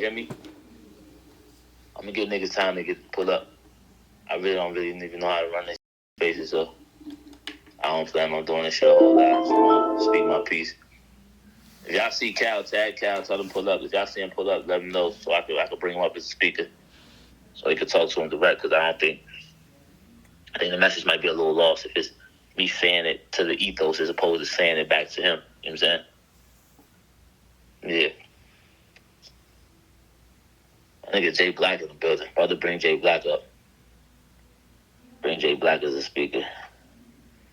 hear me? I'm gonna give niggas time to pull up. I really don't even know how to run this spaces, so I don't plan on doing this shit a whole lot. I just want to speak my piece. If y'all see Cal, tag Cal, tell him pull up. If y'all see him pull up, let him know so I could bring him up as a speaker so he could talk to him direct. Because I think the message might be a little lost if it's me saying it to the ethos as opposed to saying it back to him. You know what I'm saying? Yeah. I think it's Jay Black in the building. About to bring Jay Black up. Bring Jay Black as a speaker.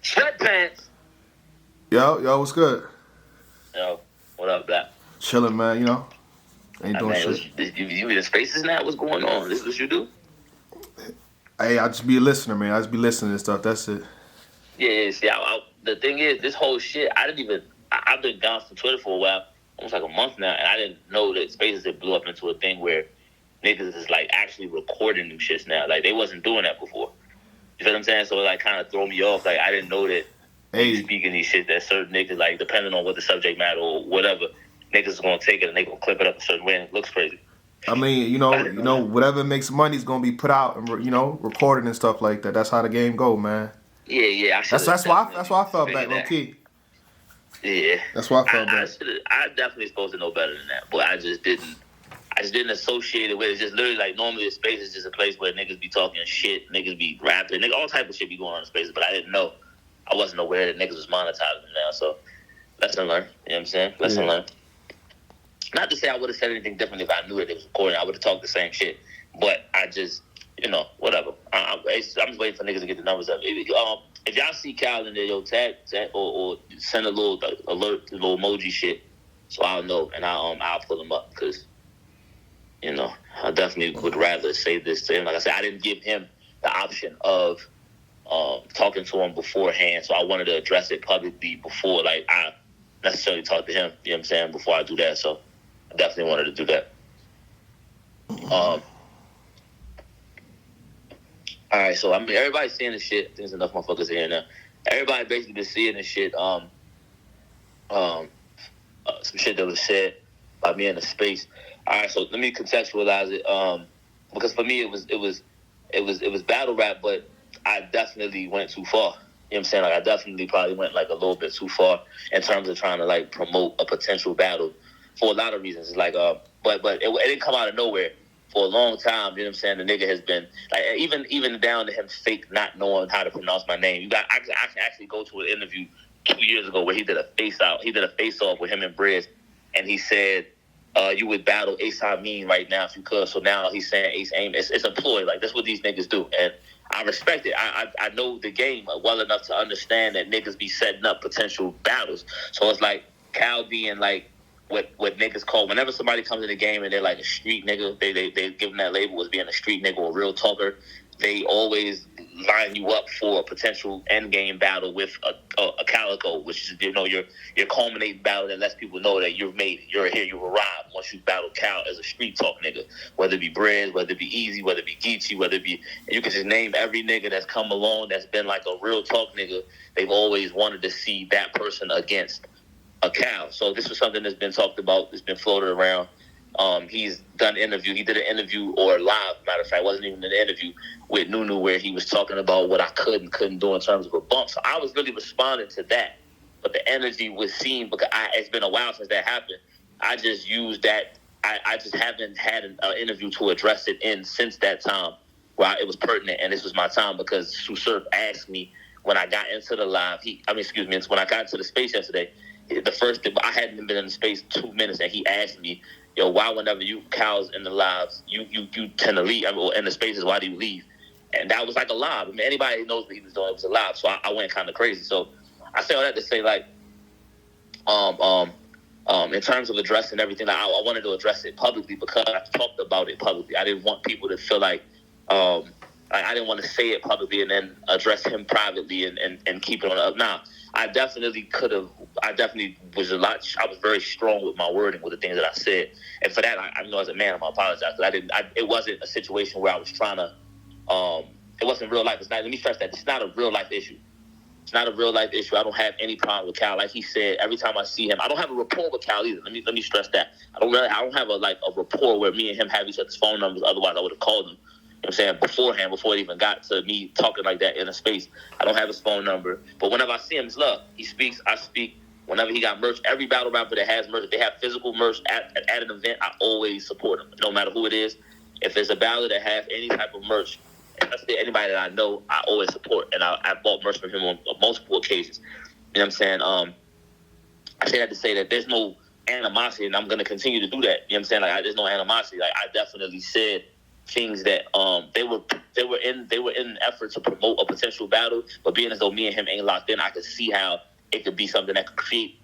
Sweatpants. Yo, what's good? Yo, what up, Black? Chilling, man. Ain't doing shit. You in spaces now? What's going on? This is what you do? Hey, I just be a listener, man. I just be listening to stuff. That's it. Yeah. See, the thing is, this whole shit, I've been gone from Twitter for a while, almost like a month now, and I didn't know that spaces had blew up into a thing where niggas is like actually recording new shits now. Like they wasn't doing that before. You feel what I'm saying? So it like kind of throw me off. Like I didn't know that speaking these shit that certain niggas, like depending on what the subject matter or whatever, niggas is gonna take it and they gonna clip it up a certain way and it looks crazy. I mean, whatever makes money is gonna be put out and recorded and stuff like that. That's how the game go, man. Yeah. That's why I felt back low key. Yeah. That's why I felt back. I definitely supposed to know better than that, but I just didn't associate it with it. It's just literally like normally a space is just a place where niggas be talking shit, niggas be rapping, all type of shit be going on in spaces, but I didn't know. I wasn't aware that niggas was monetizing them now, so lesson learned. You know what I'm saying? Lesson learned. Not to say I would have said anything different if I knew that it was recording. I would have talked the same shit. But I just, whatever. I'm just waiting for niggas to get the numbers up. If y'all see Cal in there, yo, tag or send a little alert, a little emoji shit, so I'll know and I'll pull him up because, I definitely would rather say this to him. Like I said, I didn't give him the option of talking to him beforehand, so I wanted to address it publicly before, like, I necessarily talk to him, you know what I'm saying, before I do that, so I definitely wanted to do that. All right, so, I mean, everybody's seeing this shit. I think there's enough motherfuckers here now. Everybody basically been seeing this shit, some shit that was said by me in the space. All right, so let me contextualize it, because for me it was battle rap, but I definitely went too far. You know what I'm saying? Like I definitely probably went like a little bit too far in terms of trying to like promote a potential battle for a lot of reasons. It's like but it didn't come out of nowhere. For a long time, you know what I'm saying? The nigga has been like even down to him fake not knowing how to pronounce my name. I can actually go to an interview 2 years ago where he did a face off with him and Briz, and he said, you would battle Ace Amin right now if you could. So now he's saying Ace Aim. It's a ploy. Like, that's what these niggas do. And I respect it. I know the game well enough to understand that niggas be setting up potential battles. So it's like Cal being like what niggas call, whenever somebody comes in the game and they're like a street nigga, they give them that label as being a street nigga or a real talker. They always line you up for a potential end game battle with a Calicoe, which is your culminating battle that lets people know that you've made it. You're here, you've arrived once you battle Cal as a street talk nigga. Whether it be Briz, whether it be Easy, whether it be Geechee, whether it be, you can just name every nigga that's come along that's been like a real talk nigga. They've always wanted to see that person against a Cal. So this was something that's been talked about, that's been floated around. He's done interview. He did an interview or live, matter of fact, it wasn't even an interview with Nunu where he was talking about what I could and couldn't do in terms of a bump. So I was really responding to that. But the energy was seen because it's been a while since that happened. I just used that. I just haven't had an interview to address it in since that time where it was pertinent, and this was my time because Surf asked me when I got into the live. When I got into the space yesterday, I hadn't been in the space 2 minutes, and he asked me, yo, why whenever you Cal's in the lives, you tend to leave, or in the spaces, why do you leave? And that was like a live. I mean, anybody who knows what he was doing, it was a live. So I went kind of crazy. So I say all that to say, like, in terms of addressing everything, I wanted to address it publicly because I talked about it publicly. I didn't want people to feel like, I didn't want to say it publicly and then address him privately and keep it on up. Now, I definitely was I was very strong with my wording with the things that I said. And for that, I know as a man, I'm going to apologize. It wasn't a situation where I was trying to, it wasn't real life. Let me stress that. It's not a real life issue. It's not a real life issue. I don't have any problem with Cal. Like he said, every time I see him, I don't have a rapport with Cal either. Let me stress that. I don't have a rapport where me and him have each other's phone numbers. Otherwise, I would have called him. You know what I'm saying, beforehand, before it even got to me talking like that in a space. I don't have his phone number. But whenever I see him, it's love. He speaks, I speak. Whenever he got merch, every battle rapper that has merch, if they have physical merch at an event, I always support them, no matter who it is. If it's a battle that has any type of merch, and I say anybody that I know, I always support. And I bought merch from him on multiple occasions. You know what I'm saying? I say that to say that there's no animosity, and I'm going to continue to do that. You know what I'm saying? Like, there's no animosity. Like, I definitely said things that they were in an effort to promote a potential battle, but being as though me and him ain't locked in, I could see how it could be something that could create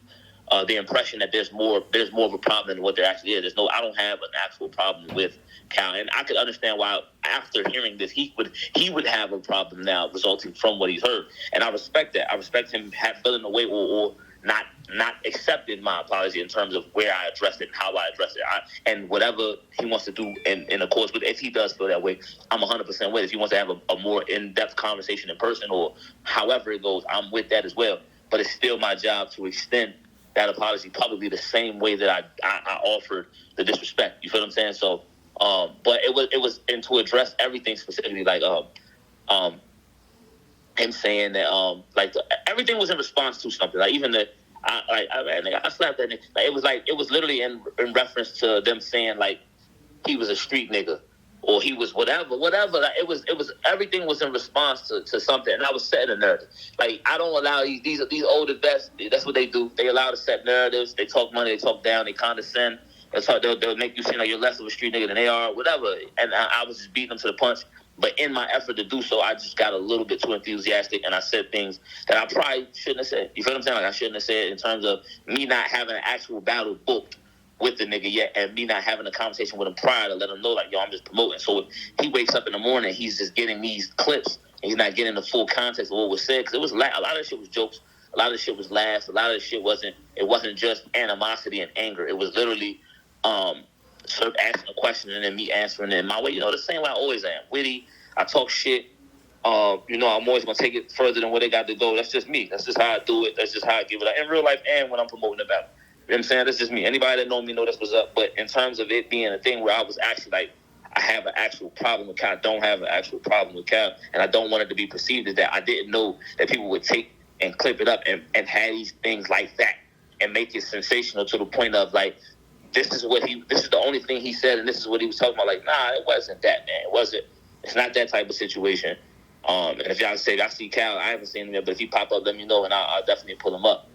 the impression that there's more of a problem than what there actually is. I don't have an actual problem with Cal, and I could understand why after hearing this he would have a problem now resulting from what he's heard, and I respect that. I respect him feeling away or not accepting my apology in terms of where I addressed it and how I addressed it. And whatever he wants to do in accord with, if he does feel that way, I'm 100% with it. If he wants to have a more in-depth conversation in person or however it goes, I'm with that as well. But it's still my job to extend that apology probably the same way that I offered the disrespect. You feel what I'm saying? So, but it was and to address everything specifically, like him saying that everything was in response to something. Like even I slapped that nigga. Like it was literally in reference to them saying like he was a street nigga or he was whatever. Like, it was everything was in response to something, and I was setting a narrative. Like I don't allow these older vets. That's what they do. They allow to set narratives. They talk money. They talk down. They condescend. They'll make you seem like you're less of a street nigga than they are. Whatever. And I was just beating them to the punch. But in my effort to do so, I just got a little bit too enthusiastic, and I said things that I probably shouldn't have said. You feel what I'm saying? Like I shouldn't have said in terms of me not having an actual battle booked with the nigga yet, and me not having a conversation with him prior to let him know, like, yo, I'm just promoting. So if he wakes up in the morning, he's just getting these clips, and he's not getting the full context of what was said, because it was a lot of shit was jokes, a lot of shit was laughs, a lot of shit wasn't just animosity and anger. It was literally sort of asking a question and then me answering it in my way. You know, the same way I always am. Witty, I talk shit. I'm always going to take it further than where they got to go. That's just me. That's just how I do it. That's just how I give it up. In real life and when I'm promoting the battle. You know what I'm saying? That's just me. Anybody that know me know that's what's up. But in terms of it being a thing where I was actually like, I have an actual problem with Cal. I don't have an actual problem with Cal. And I don't want it to be perceived as that. I didn't know that people would take and clip it up and have these things like that and make it sensational to the point of like, this is the only thing he said and this is what he was talking about. Like, nah, it wasn't that, man. It's not that type of situation. And if y'all say, I see Cal, I haven't seen him yet, but if he pop up, let me know and I'll definitely pull him up.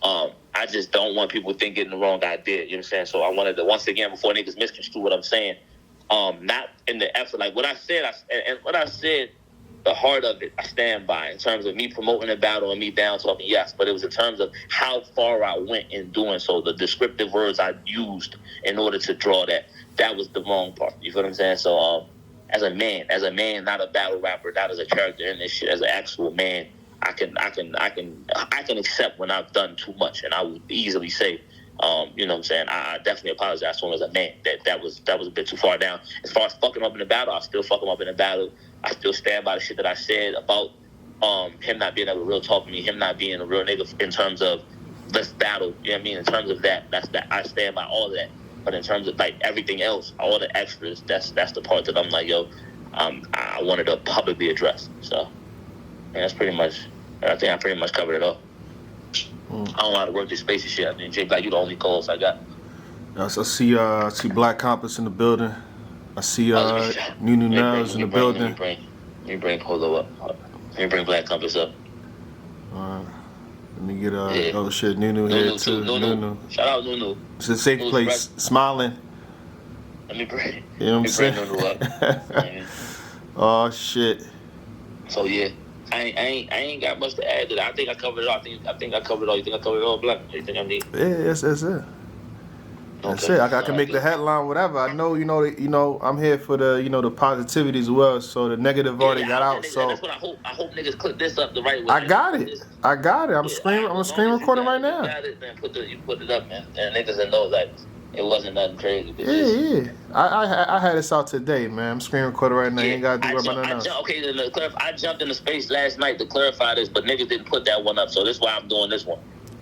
I just don't want people thinking the wrong idea. You know what I'm saying? So I wanted to, once again, before niggas misconstrue what I'm saying, not in the effort, like what I said, the heart of it, I stand by in terms of me promoting a battle and me down talking, yes, but it was in terms of how far I went in doing so, the descriptive words I used in order to draw that was the wrong part. You feel what I'm saying? So, as a man, not a battle rapper, not as a character in this shit, as an actual man, I can accept when I've done too much, and I would easily say, you know what I'm saying, I definitely apologize to him as a man. That was a bit too far down. As far as fucking up in the battle, I still fuck him up in the battle. I still stand by the shit that I said about him not being able to real talk to me, him not being a real nigga in terms of let's battle. You know what I mean? In terms of that, I stand by all of that. But in terms of like everything else, all the extras, that's the part that I'm like, yo, I wanted to publicly address. So, yeah, that's pretty much. I think I pretty much covered it all. I don't know how to work this space and shit. I mean, Jake, like you the only calls I got. Yes, I see Black Compass in the building. I see Nunu Nels in the building. Let me bring Polo up. Let me bring Black Compass up. Let me get oh shit, Nunu here too. Nunu. Shout out Nunu. It's a safe place. Smiling. Let me bring. You know what I'm saying? Nunu up. Oh shit. So yeah, I ain't got much to add to that. I think I covered it all. I think I covered it all. You think I covered it all, Black? You think I need? Yeah, that's it. That's it. I can make the headline, whatever. I know, I'm here for the, the positivity as well. So the negative already got out. So that's what I hope. I hope niggas clip this up the right way. I got it. I'm screen recording right now. You got it, man. You put it up, man. And niggas that know that It wasn't nothing crazy. Yeah. I had this out today, man. I'm screen recording right now. You ain't got to worry about nothing else. I jumped into space last night to clarify this, but niggas didn't put that one up, so that's why I'm doing this one.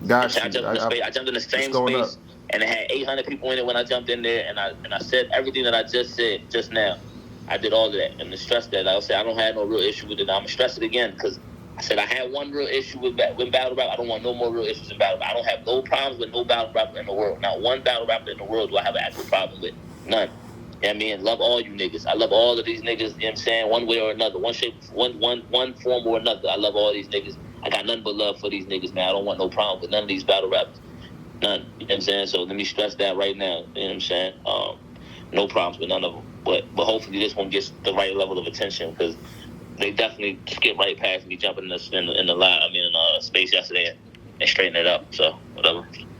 Got you. I jumped in the same space, and it had 800 people in it when I jumped in there, and I said everything that I just said just now. I did all of that, and the stress that I said I don't have no real issue with it. I'm gonna stress it again because I said I had one real issue with battle rap. I don't want no more real issues in battle rap. I don't have no problems with no battle rapper in the world. Not one battle rapper in the world do I have an actual problem with. None. You know what I mean? Love all you niggas. I love all of these niggas, you know what I'm saying? One way or another. One shape, one form or another. I love all these niggas. I got nothing but love for these niggas, man. I don't want no problem with none of these battle rappers. None. You know what I'm saying? So let me stress that right now. You know what I'm saying? No problems with none of them. But hopefully this one gets the right level of attention because they definitely skipped right past me jumping in the space yesterday and straighten it up. So whatever.